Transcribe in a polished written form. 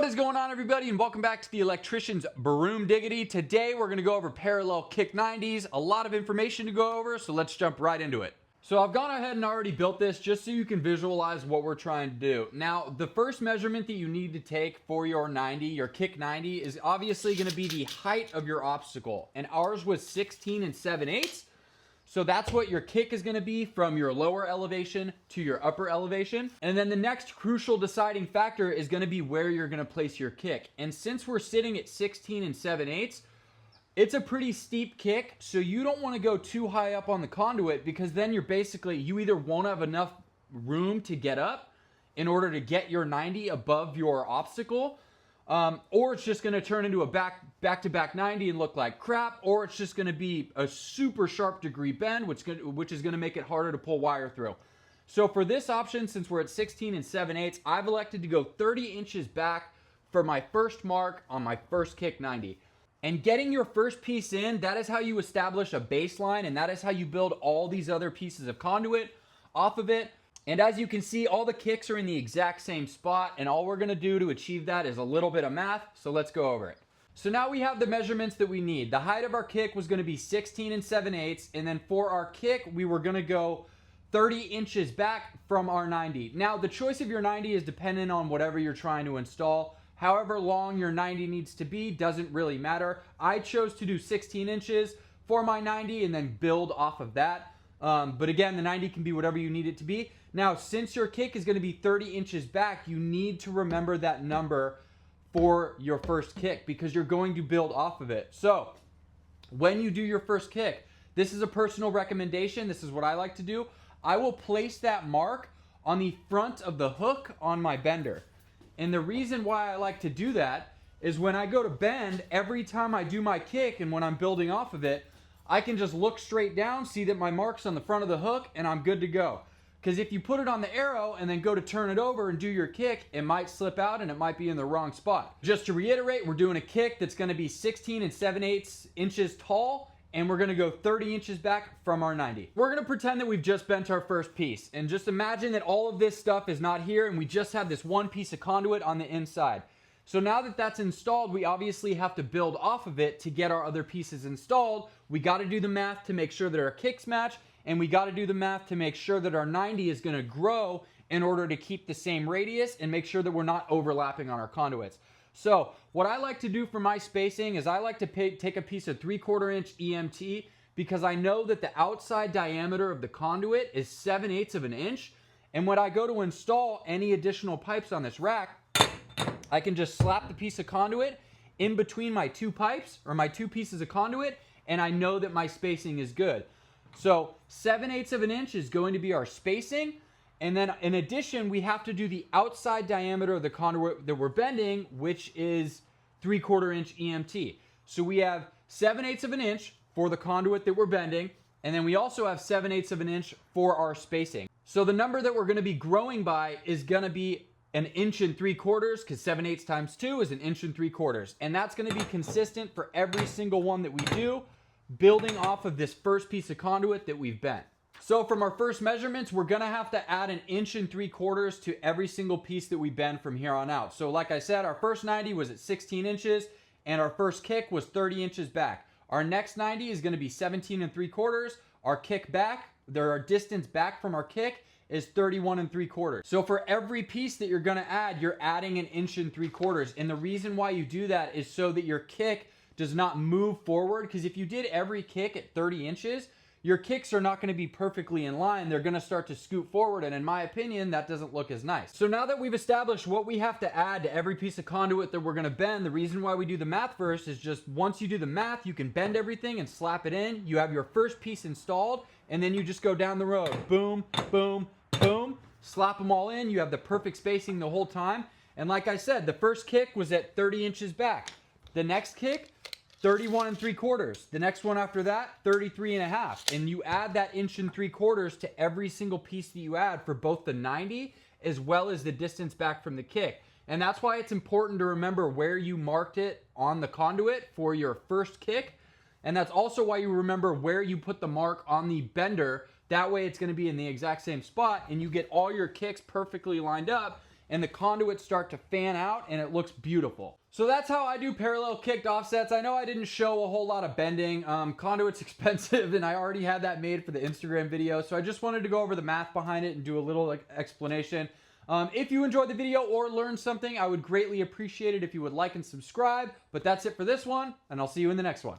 What is going on, everybody, and welcome back to the Electrician's Broom Diggity. Today we're going to go over parallel kick 90s. A lot of information to go over, so let's jump right into it. So I've gone ahead and already built this just so you can visualize what we're trying to do. Now, the first measurement that you need to take for your 90, your kick 90, is obviously going to be the height of your obstacle. And ours was 16 7/8. So that's what your kick is going to be from your lower elevation to your upper elevation. And then the next crucial deciding factor is going to be where you're going to place your kick. And since we're sitting at 16 7/8, it's a pretty steep kick. So you don't want to go too high up on the conduit, because then you either won't have enough room to get up in order to get your 90 above your obstacle, or it's just going to turn into a back-to-back 90 and look like crap, or it's just going to be a super sharp degree bend, which is going to make it harder to pull wire through. So for this option, since we're at 16 7/8, I've elected to go 30 inches back for my first mark on my first kick 90. And getting your first piece in, that is how you establish a baseline, and that is how you build all these other pieces of conduit off of it. And as you can see, all the kicks are in the exact same spot, and all we're going to do to achieve that is a little bit of math, so let's go over it. So now we have the measurements that we need. The height of our kick was going to be 16 7/8, and then for our kick, we were going to go 30 inches back from our 90. Now, the choice of your 90 is dependent on whatever you're trying to install. However long your 90 needs to be doesn't really matter. I chose to do 16 inches for my 90 and then build off of that. But again, the 90 can be whatever you need it to be. Now, since your kick is going to be 30 inches back, you need to remember that number for your first kick, because you're going to build off of it. So when you do your first kick, this is a personal recommendation. This is what I like to do. I will place that mark on the front of the hook on my bender. And the reason why I like to do that is when I go to bend, every time I do my kick and when I'm building off of it, I can just look straight down, see that my mark's on the front of the hook, and I'm good to go. Because if you put it on the arrow and then go to turn it over and do your kick, it might slip out and it might be in the wrong spot. Just to reiterate, we're doing a kick that's going to be 16 7/8 inches tall, and we're going to go 30 inches back from our 90. We're going to pretend that we've just bent our first piece, and just imagine that all of this stuff is not here and we just have this one piece of conduit on the inside. So now that that's installed, we obviously have to build off of it to get our other pieces installed. We got to do the math to make sure that our kicks match, and we got to do the math to make sure that our 90 is going to grow in order to keep the same radius and make sure that we're not overlapping on our conduits. So what I like to do for my spacing is I like to take a piece of 3/4 inch EMT, because I know that the outside diameter of the conduit is 7/8 of an inch. And when I go to install any additional pipes on this rack, I can just slap the piece of conduit in between my two pipes, or my two pieces of conduit, and I know that my spacing is good. So 7/8 of an inch is going to be our spacing. And then in addition, we have to do the outside diameter of the conduit that we're bending, which is 3/4 inch EMT. So we have 7/8 of an inch for the conduit that we're bending, and then we also have 7/8 of an inch for our spacing. So the number that we're going to be growing by is going to be 1 3/4 inches, because 7/8 times 2 is 1 3/4 inches. And that's going to be consistent for every single one that we do, building off of this first piece of conduit that we've bent. So from our first measurements, we're going to have to add 1 3/4 inches to every single piece that we bend from here on out. So like I said, our first 90 was at 16 inches, and our first kick was 30 inches back. Our next 90 is going to be 17 3/4 inches. Our kick back, our distance back from our kick, is 31 3/4 inches. So for every piece that you're going to add, you're adding 1 3/4 inches. And the reason why you do that is so that your kick does not move forward, because if you did every kick at 30 inches, your kicks are not going to be perfectly in line. They're going to start to scoot forward, and in my opinion, that doesn't look as nice. So now that we've established what we have to add to every piece of conduit that we're going to bend, the reason why we do the math first is just once you do the math, you can bend everything and slap it in. You have your first piece installed, and then you just go down the road. Boom, boom, boom. Slap them all in. You have the perfect spacing the whole time. And like I said, the first kick was at 30 inches back. The next kick, 31 3/4 inches. The next one after that, 33 1/2. And you add that 1 3/4 inches to every single piece that you add for both the 90 as well as the distance back from the kick. And that's why it's important to remember where you marked it on the conduit for your first kick. And that's also why you remember where you put the mark on the bender. That way it's going to be in the exact same spot, and you get all your kicks perfectly lined up. and the conduits start to fan out and it looks beautiful. So that's how I do parallel kicked offsets. I know I didn't show a whole lot of bending. Conduit's expensive and I already had that made for the Instagram video. So I just wanted to go over the math behind it and do a little explanation. If you enjoyed the video or learned something, I would greatly appreciate it if you would like and subscribe. But that's it for this one, and I'll see you in the next one.